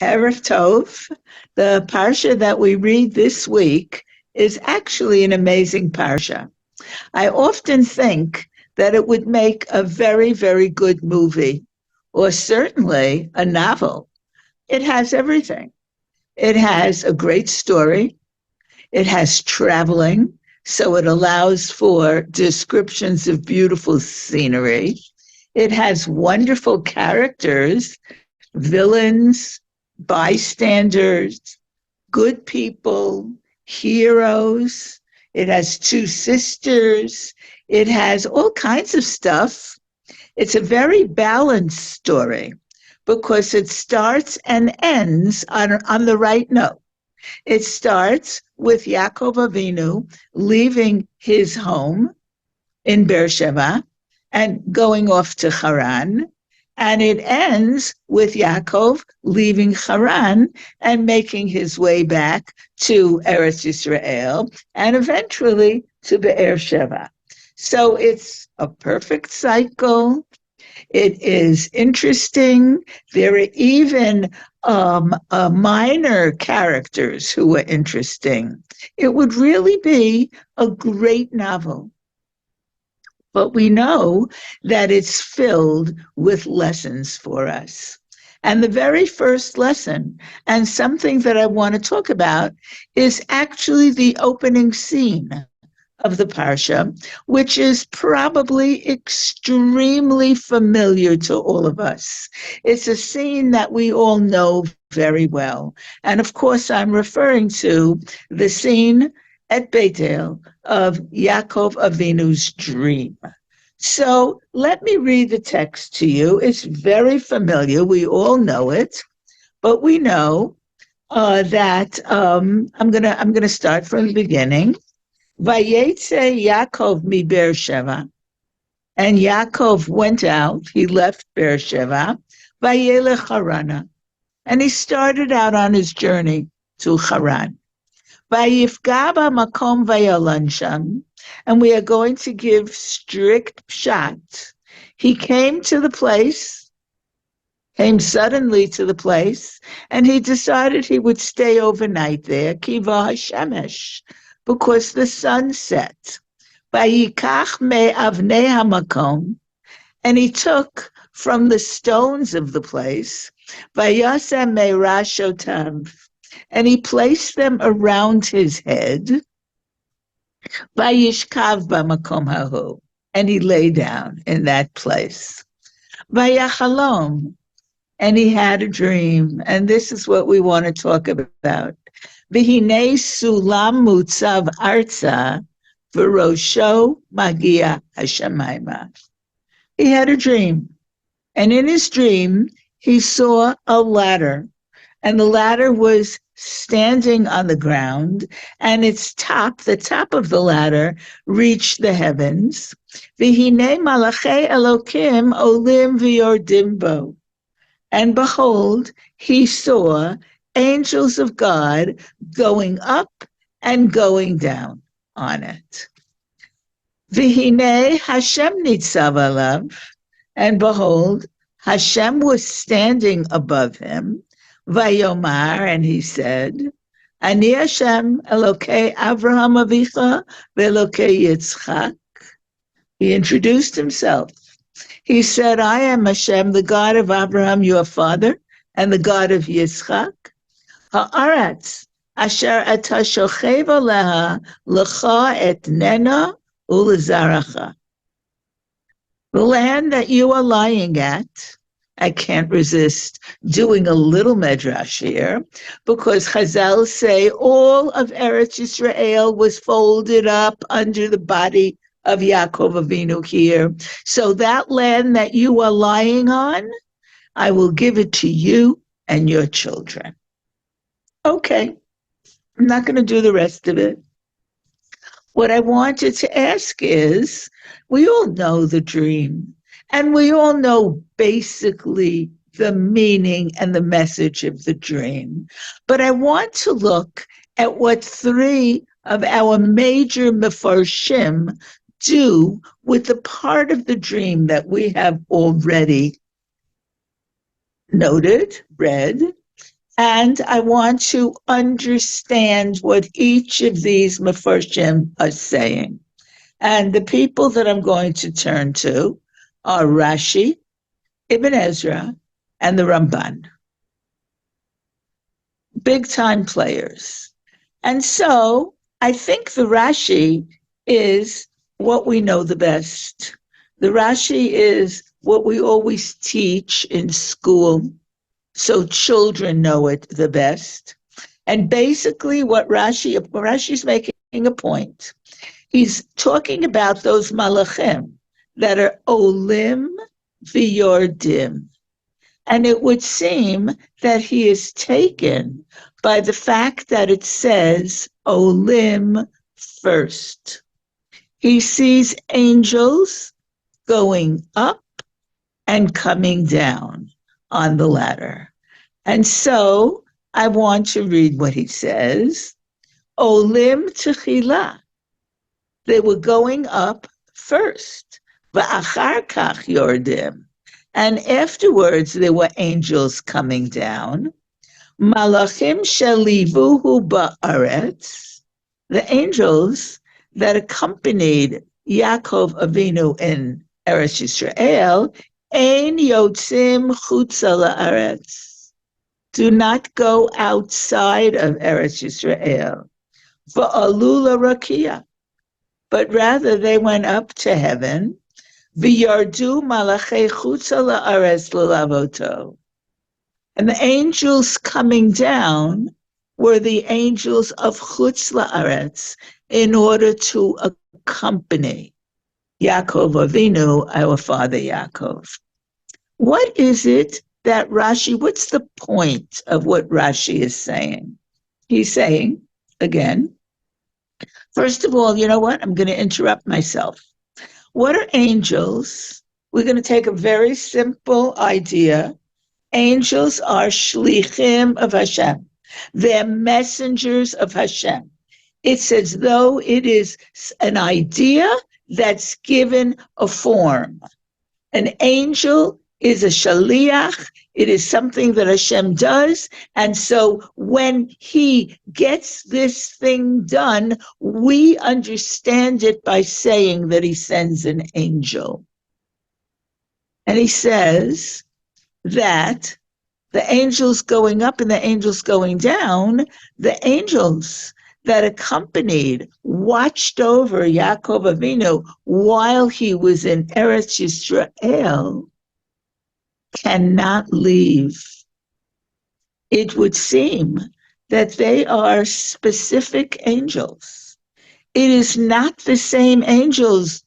Erev Tov. The Parsha that we read this week is actually an amazing Parsha. I often think that it would make a very, very good movie, or certainly a novel. It has everything. It has a great story. It has traveling, so it allows for descriptions of beautiful scenery. It has wonderful characters, villains, bystanders, good people, heroes. It has two sisters. It has all kinds of stuff. It's a very balanced story because it starts and ends on the right note. It starts with Yaakov Avinu leaving his home in Beersheba and going off to Haran. And it ends with Yaakov leaving Haran and making his way back to Eretz Yisrael and eventually to Beersheba. So it's a perfect cycle. It is interesting. There are even minor characters who are interesting. It would really be a great novel. But we know that it's filled with lessons for us. And the very first lesson, and something that I want to talk about, is actually the opening scene of the Parsha, which is probably extremely familiar to all of us. It's a scene that we all know very well. And of course, I'm referring to the scene at Bethel of Yaakov Avinu's dream. So let me read the text to you. It's very familiar. We all know it, but we know that I'm gonna start from the beginning. Vayetzei Yaakov mi Beersheva, and Yaakov went out. He left Beersheva. Vayelech Harana, and he started out on his journey to Haran. Vayifga b'makom vayolan sham, and we are going to give strict pshat. He came to the place, came suddenly to the place, and he decided he would stay overnight there. Kiva hashemesh, because the sun set. Vayikach me'avnei hamakom, and he took from the stones of the place, vayasem me'rashotav, and he placed them around his head, vayishkav b'makom hahu, and he lay down in that place. Vayachalom, and he had a dream, and this is what we want to talk about. V'hinei sulam mutzav arza, v'rosho magia hashamayma. He had a dream, and in his dream, he saw a ladder, and the ladder was standing on the ground, and its top, the top of the ladder, reached the heavens. V'hinei malachei Elokim olim v'yordim bo. And behold, he saw angels of God going up and going down on it. V'hinei Hashem nitzav alav, and behold, Hashem was standing above him. Vayomar, and he said, Ani Hashem Elokei Avraham Avicha ve'Elokei Yitzchak. He introduced himself. He said, I am Hashem, the God of Abraham, your father, and the God of Yitzchak. Ha'aretz asher ata shochev aleha lecha etnena ulezaracha. The land that you are lying at, I can't resist doing a little medrash here, because Chazal say all of Eretz Yisrael was folded up under the body of Yaakov Avinu here. So that land that you are lying on, I will give it to you and your children. Okay, I'm not going to do the rest of it. What I wanted to ask is, we all know the dream, and we all know basically the meaning and the message of the dream. But I want to look at what three of our major mefarshim do with the part of the dream that we have already noted, read, And I want to understand what each of these Mefarshim are saying. And the people that I'm going to turn to are Rashi, Ibn Ezra, and the Ramban. Big time players. And so I think the Rashi is what we know the best. The Rashi is what we always teach in school, so children know it the best. And basically what Rashi's making a point. He's talking about those malachim that are olim v'yordim. And it would seem that he is taken by the fact that it says olim first. He sees angels going up and coming down on the ladder. And so I want to read what he says. Olim techila. They were going up first. Va'achar kach yordim. And afterwards, there were angels coming down. Malachim shalivuhu ba'aretz. The angels that accompanied Yaakov Avinu in Eretz Yisrael, ein yotzim chutza la'aretz. Do not go outside of Eretz Yisrael. Va'alu la'rakia. But rather they went up to heaven. V'yardu malachei chutza la'aretz l'lavoto. And the angels coming down were the angels of chutz la'aretz in order to accompany Yaakov Avinu, our father Yaakov. What is it that Rashi, what's the point of what Rashi is saying? He's saying, again, first of all, you know what? I'm going to interrupt myself. What are angels? We're going to take a very simple idea. Angels are shlichim of Hashem. They're messengers of Hashem. It's as though it is an idea that's given a form. An angel is a shaliach. It is something that Hashem does. And so when he gets this thing done, we understand it by saying that he sends an angel. And he says that the angels going up and the angels going down, the angels that accompanied, watched over Yaakov Avinu while he was in Eretz Yisrael, cannot leave. It would seem that they are specific angels. It is not the same angels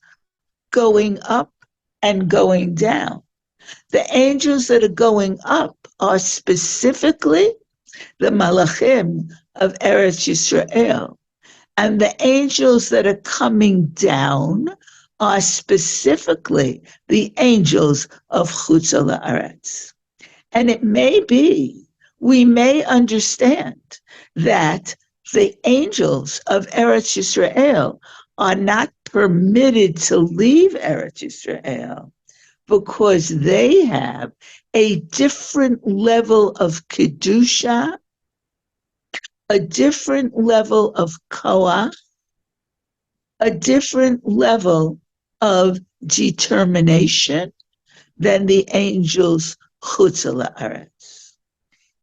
going up and going down. The angels that are going up are specifically the malachim of Eretz Yisrael. And the angels that are coming down are specifically the angels of Chutz La'aretz. And it may be, we may understand that the angels of Eretz Yisrael are not permitted to leave Eretz Yisrael because they have a different level of Kedusha, a different level of Koach, a different level of determination than the angels Chutz La'aretz.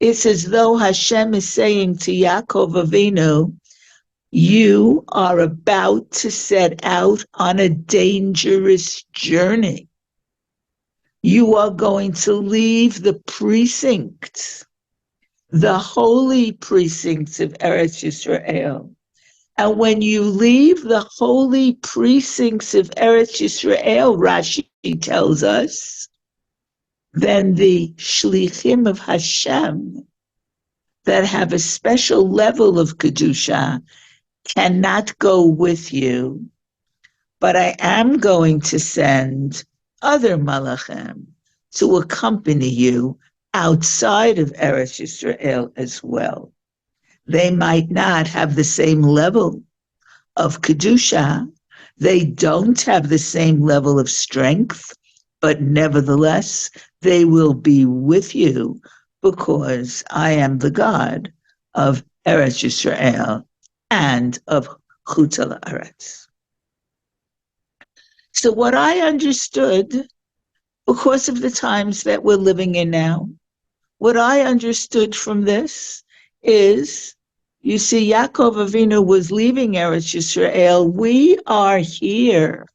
It's as though Hashem is saying to Yaakov Avinu, you are about to set out on a dangerous journey. You are going to leave the precincts, the holy precincts of Eretz Yisrael. And when you leave the holy precincts of Eretz Yisrael, Rashi tells us, then the shlichim of Hashem that have a special level of Kedusha cannot go with you, but I am going to send other malachim to accompany you outside of Eretz Yisrael as well. They might not have the same level of Kedusha. They don't have the same level of strength, but nevertheless, they will be with you because I am the God of Eretz Yisrael and of Chutz La'aretz. So what I understood, because of the times that we're living in now, what I understood from this is, you see, Yaakov Avinu was leaving Eretz Yisrael. We are here.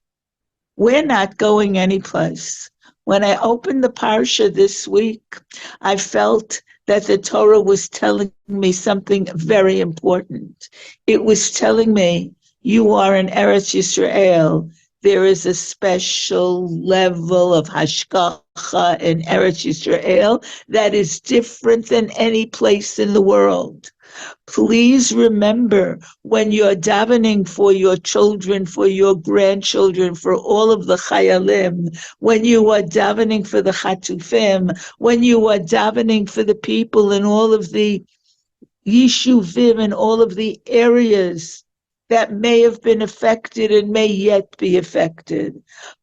We're not going anyplace. When I opened the Parsha this week, I felt that the Torah was telling me something very important. It was telling me, you are in Eretz Yisrael. There is a special level of hashgacha in Eretz Yisrael that is different than any place in the world. Please remember, when you're davening for your children, for your grandchildren, for all of the chayalim, when you are davening for the chatufim, when you are davening for the people in all of the yishuvim and all of the areas that may have been affected and may yet be affected,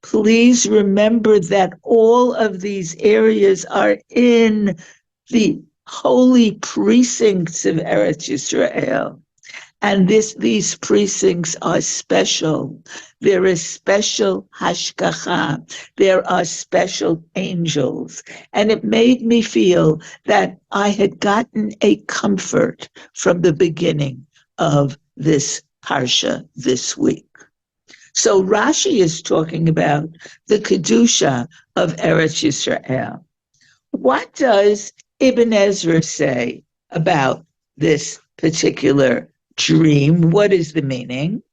please remember that all of these areas are in the holy precincts of Eretz Yisrael. And these precincts are special. There is special hashgacha. There are special angels. And it made me feel that I had gotten a comfort from the beginning of this Parsha this week. So Rashi is talking about the Kedusha of Eretz Yisrael. What does Ibn Ezra say about this particular dream? What is the meaning?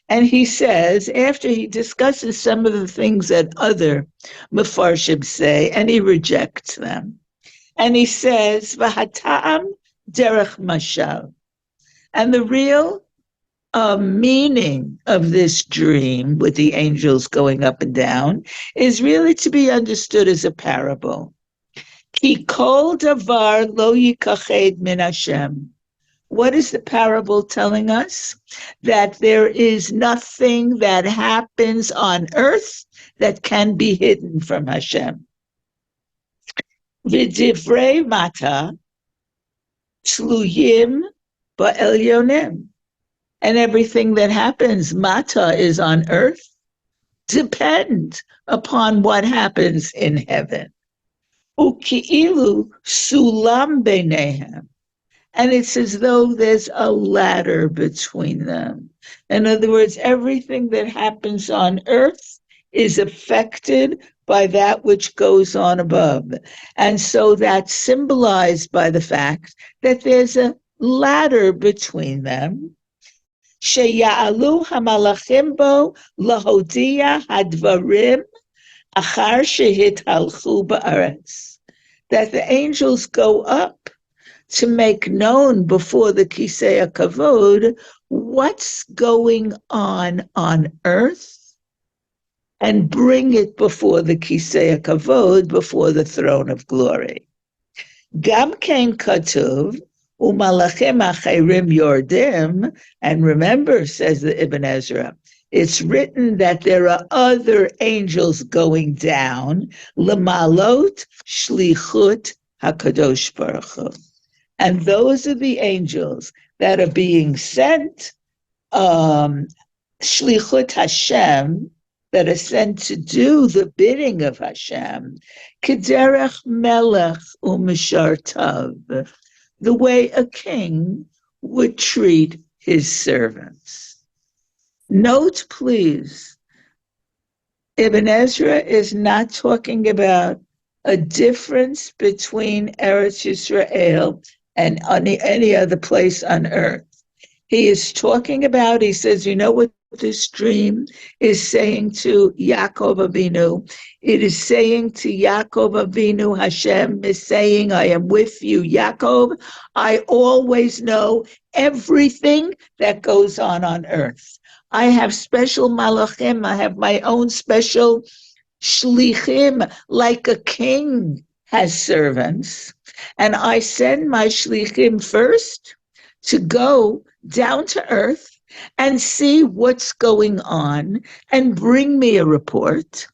And he says, after he discusses some of the things that other Mefarshim say, and he rejects them, and he says, V'hata'am derech mashal. And the real meaning of this dream with the angels going up and down is really to be understood as a parable. Ki kol davar lo yikached min Hashem. What is the parable telling us? That there is nothing that happens on earth that can be hidden from Hashem. V'divrei mata tluyim ba'elyonim. And everything that happens, mata, is on earth, depend upon what happens in heaven. Uki'ilu sulam beinehem. And it's as though there's a ladder between them. In other words, everything that happens on earth is affected by that which goes on above. And so that's symbolized by the fact that there's a ladder between them. Sheya'alu hamalachim bo lahodia hadvarim achar shehithalchu ba'aretz. That the angels go up to make known before the Kisei HaKavod what's going on earth and bring it before the Kisei HaKavod, before the throne of glory. Gam ken katuv umalachim acherim yordim. And remember, says the Ibn Ezra, it's written that there are other angels going down, lemalot shlichut hakadosh baruch hu. And those are the angels that are being sent, shlichut Hashem, that are sent to do the bidding of Hashem, kederech melech u'mishartav, the way a king would treat his servants. Note, please, Ibn Ezra is not talking about a difference between Eretz Yisrael and any other place on earth. He is talking about, he says, you know what this dream is saying to Yaakov Avinu? It is saying to Yaakov Avinu, Hashem is saying, I am with you, Yaakov. I always know everything that goes on earth. I have special malachim. I have my own special shlichim, like a king has servants. And I send my shlichim first to go down to earth and see what's going on and bring me a report.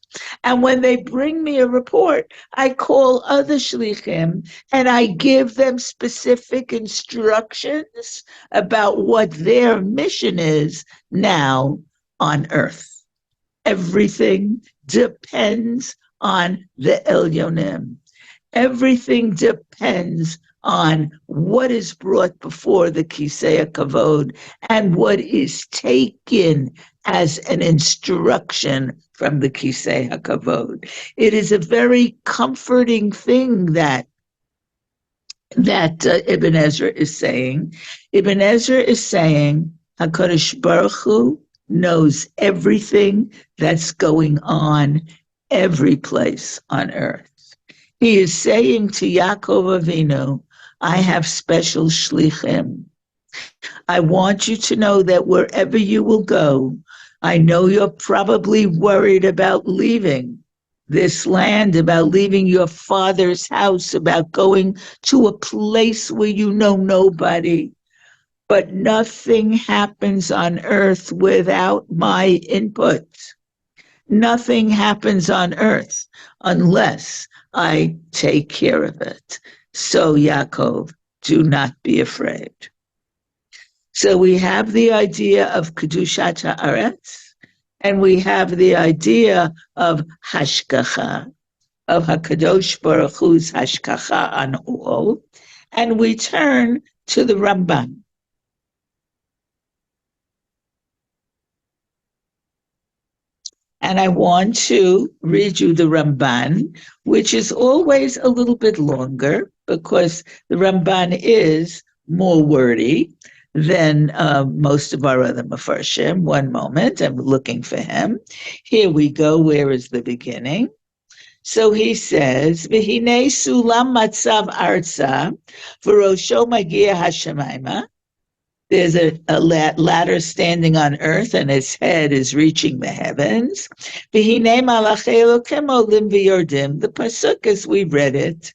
And when they bring me a report, I call other shlichim and I give them specific instructions about what their mission is now on earth. Everything depends on the Elyonim. Everything depends on what is brought before the Kisei HaKavod and what is taken as an instruction from the Kisei HaKavod. It is a very comforting thing that Ibn Ezra is saying. Ibn Ezra is saying HaKadosh Baruch Hu knows everything that's going on every place on earth. He is saying to Yaakov Avinu, I have special shlichim. I want you to know that wherever you will go, I know you're probably worried about leaving this land, about leaving your father's house, about going to a place where you know nobody. But nothing happens on earth without my input. Nothing happens on earth unless I take care of it. So, Yaakov, do not be afraid. So we have the idea of Kedushat Haaretz, and we have the idea of Hashgacha, of HaKadosh Baruch Hu's Hashgacha on all, and we turn to the Ramban. And I want to read you the Ramban, which is always a little bit longer because the Ramban is more wordy than most of our other Mefarshim. One moment, I'm looking for him. Here we go. Where is the beginning? So he says, V'hinei sulam matzav arza, v'rosho magia hashemayma. There's a ladder standing on earth, and its head is reaching the heavens. V'hinei malachei Elokim olim v'yordim. The pasuk, as we read it,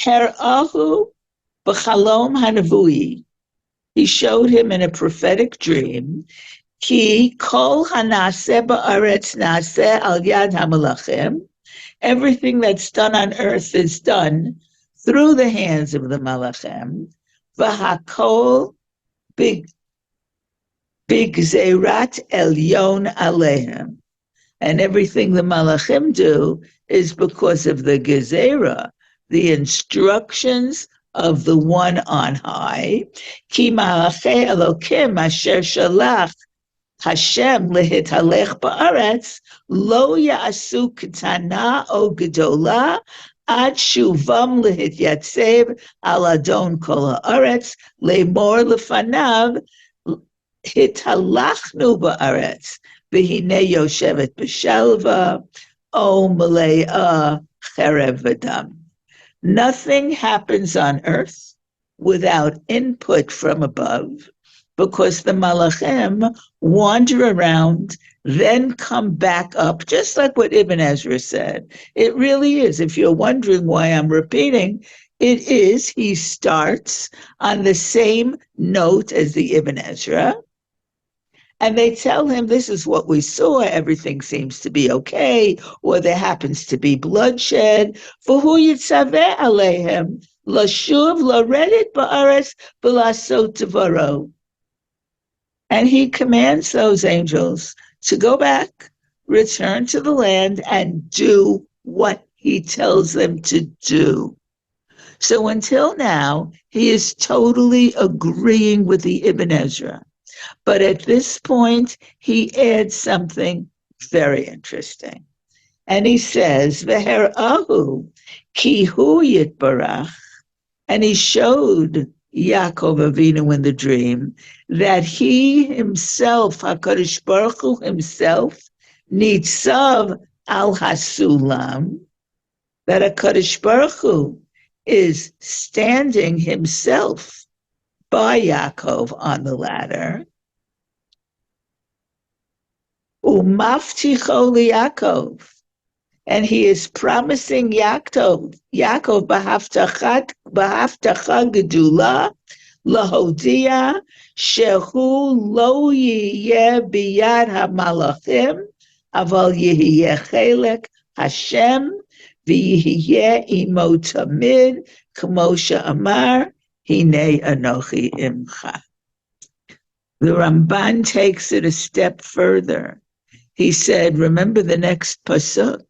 Her'ahu b'chalom hanavui. He showed him in a prophetic dream. Ki kol hanaseh ba'aretz naseh al yad hamalachim. Everything that's done on earth is done through the hands of the malachim. V'hakol big zerat elyon alehem. And everything the malachim do is because of the gezerah, the instructions of the one on high. Ki malachei Elokim asher shalach Hashem lehitalech ba'aretz lo ya'asu ketana o gedola ad shuvam lehityatzeb al adon kol ha'aretz lemor lefanav hitalachnu ba'aretz v'hinei yoshevet b'shalva o mele'ah cherev v'dam. Nothing happens on earth without input from above, because the malachim wander around, then come back up, just like what Ibn Ezra said. It really is. If you're wondering why I'm repeating, it is, he starts on the same note as the Ibn Ezra, and they tell him, this is what we saw, everything seems to be okay, or there happens to be bloodshed. V'hu yitzaveh alehem, lashuv laredet ba'aretz v'lasot tevaro. And he commands those angels to go back, return to the land, and do what he tells them to do. So until now, he is totally agreeing with the Ibn Ezra. But at this point, he adds something very interesting. And he says, V'her'ahu ki hu yitbarach. And he showed Yaakov Avinu in the dream that he himself, HaKadosh Baruch Hu himself, nitzav al hasulam, that HaKadosh Baruch Hu is standing himself by Yaakov on the ladder. Umafticho liYaakov, and he is promising Yaakov b'haftacha gedula Lahodia shehu lo yiyeh biyad hamalachim, aval yiyeh chelek Hashem v'yiyeh imo tamid, kmo she'amar, hinei anochi imcha. The Ramban takes it a step further. He said, remember the next pasuk,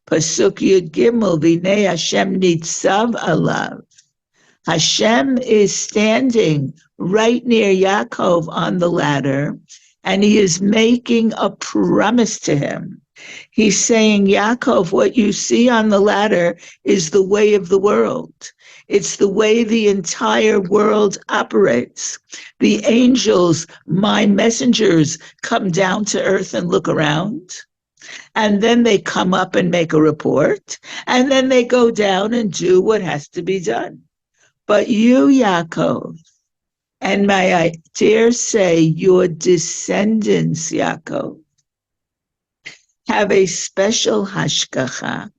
pasuk Yud Gimel, v'nei Hashem nitzav alav. Hashem is standing right near Yaakov on the ladder, and he is making a promise to him. He's saying, Yaakov, what you see on the ladder is the way of the world. It's the way the entire world operates. The angels, my messengers, come down to earth and look around. And then they come up and make a report. And then they go down and do what has to be done. But you, Yaakov, and may I dare say your descendants, Yaakov, have a special hashgacha.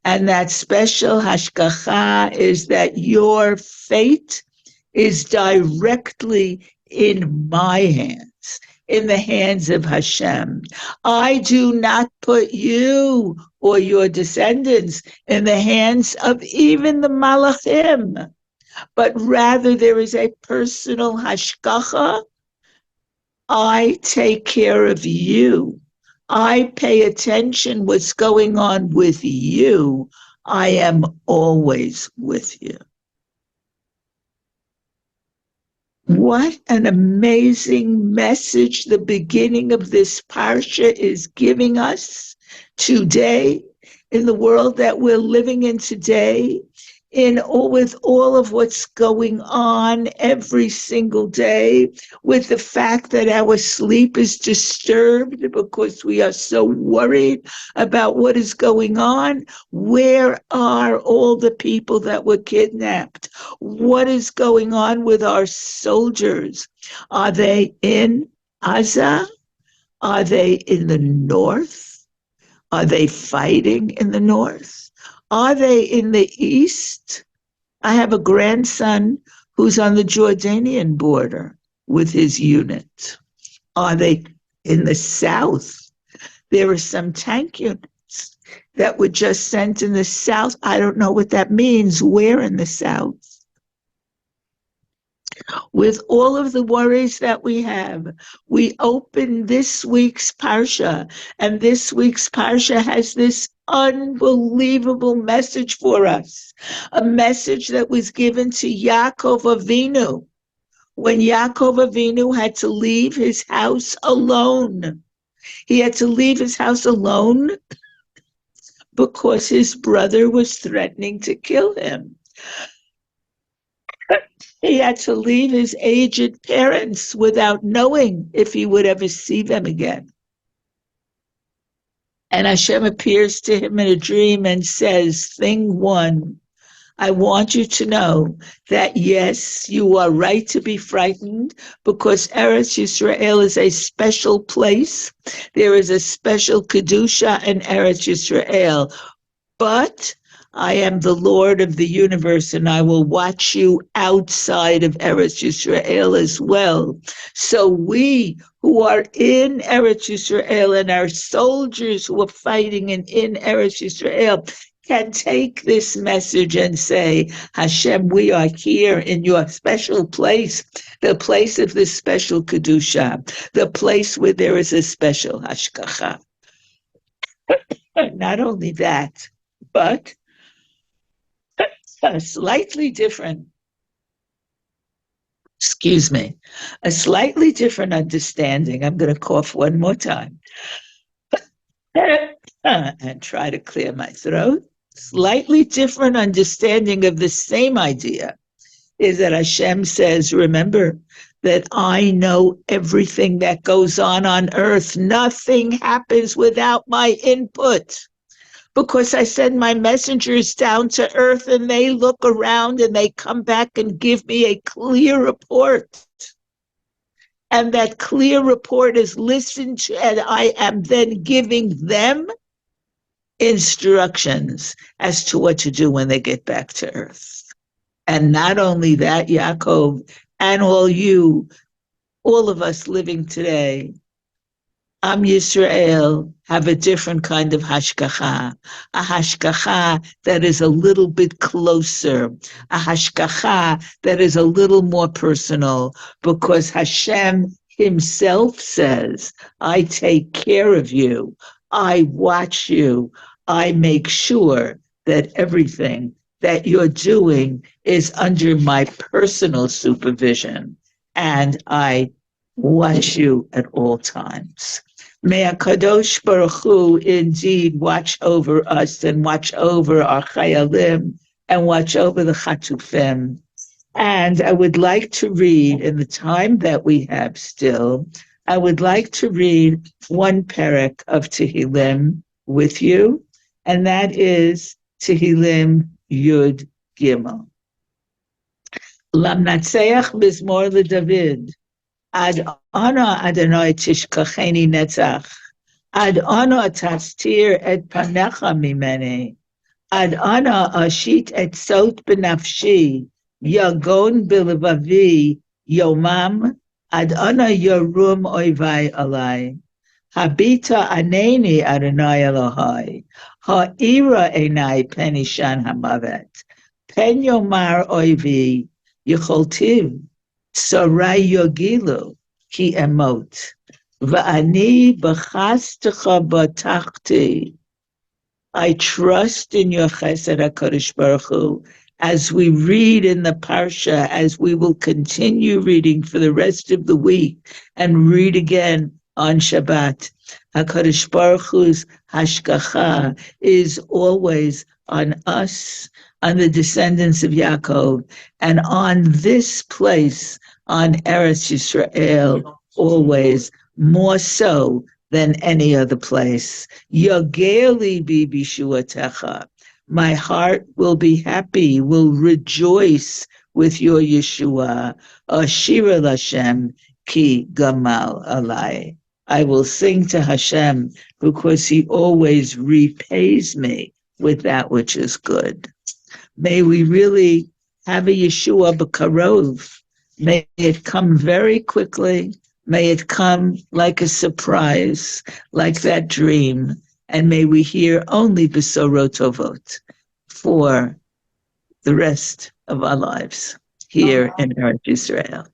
And that special hashgacha is that your fate is directly in my hands, in the hands of Hashem. I do not put you or your descendants in the hands of even the malachim, but rather there is a personal hashgacha. I take care of you. I pay attention what's going on with you. I am always with you. What an amazing message the beginning of this parsha is giving us today, in the world that we're living in today, with all of what's going on every single day, with the fact that our sleep is disturbed because we are so worried about what is going on. Where are all the people that were kidnapped? What is going on with our soldiers? Are they in Gaza? Are they in the north? Are they fighting in the north? Are they in the east? I have a grandson who's on the Jordanian border with his unit. Are they in the south? There are some tank units that were just sent in the south. I don't know what that means. Where in the south? With all of the worries that we have, we open this week's Parsha, and this week's Parsha has this unbelievable message for us, a message that was given to Yaakov Avinu when Yaakov Avinu had to leave his house alone. He had to leave his house alone because his brother was threatening to kill him. He had to leave his aged parents without knowing if he would ever see them again. And Hashem appears to him in a dream and says, thing one, I want you to know that yes, you are right to be frightened because Eretz Yisrael is a special place. There is a special Kedusha in Eretz Yisrael. But I am the Lord of the universe, and I will watch you outside of Eretz Yisrael as well. So we who are in Eretz Yisrael and our soldiers who are fighting in Eretz Yisrael can take this message and say, Hashem, we are here in your special place, the place of this special Kedusha, the place where there is a special Hashgacha. Not only that, but a slightly different understanding. I'm going to cough one more time and try to clear my throat. Slightly different understanding of the same idea is that Hashem says, remember that I know everything that goes on earth. Nothing happens without my input. Because I send my messengers down to earth and they look around and they come back and give me a clear report. And that clear report is listened to, and I am then giving them instructions as to what to do when they get back to earth. And not only that, Yaakov, and all of us living today, OUisrael have a different kind of hashgacha, a hashgacha that is a little bit closer, a hashgacha that is a little more personal, because Hashem himself says, I take care of you, I watch you, I make sure that everything that you're doing is under my personal supervision, and I watch you at all times. May HaKadosh Baruch Hu indeed watch over us and watch over our chayalim and watch over the chatufim. And I would like to read, in the time that we have still, I would like to read one perek of Tehillim with you, and that is Tehillim Yud Gimel. Lamnatseach Mizmor LeDavid. Ad ana Adonai tishkacheni netzach. Ad ana tastir et panecha mimeni. Ad ana ashit et sot benafshi. Yagon bilvavi yomam. Ad ana yarum oivai alai. Habita aneni Adonai Elohai. Ha'ira enai penishan hamavet. Pen yomar oivi yicholtiv. Sarai yogilu ki emot, va'ani b'chastecha batachti. I trust in your chesed HaKadosh Baruch Hu, as we read in the Parsha, as we will continue reading for the rest of the week and read again on Shabbat. HaKadosh Baruch Hu's hashgacha is always on us, on the descendants of Yaakov, and on this place, on Eretz Yisrael, always, more so than any other place. Yageli bi bishuatecha. My heart will be happy, will rejoice with your Yeshua. Ashira Lashem ki gamal alai. I will sing to Hashem because he always repays me with that which is good. May we really have a Yeshua b'karov. May it come very quickly. May it come like a surprise, like that dream. And may we hear only besorot tovot for the rest of our lives here in Eretz Yisrael.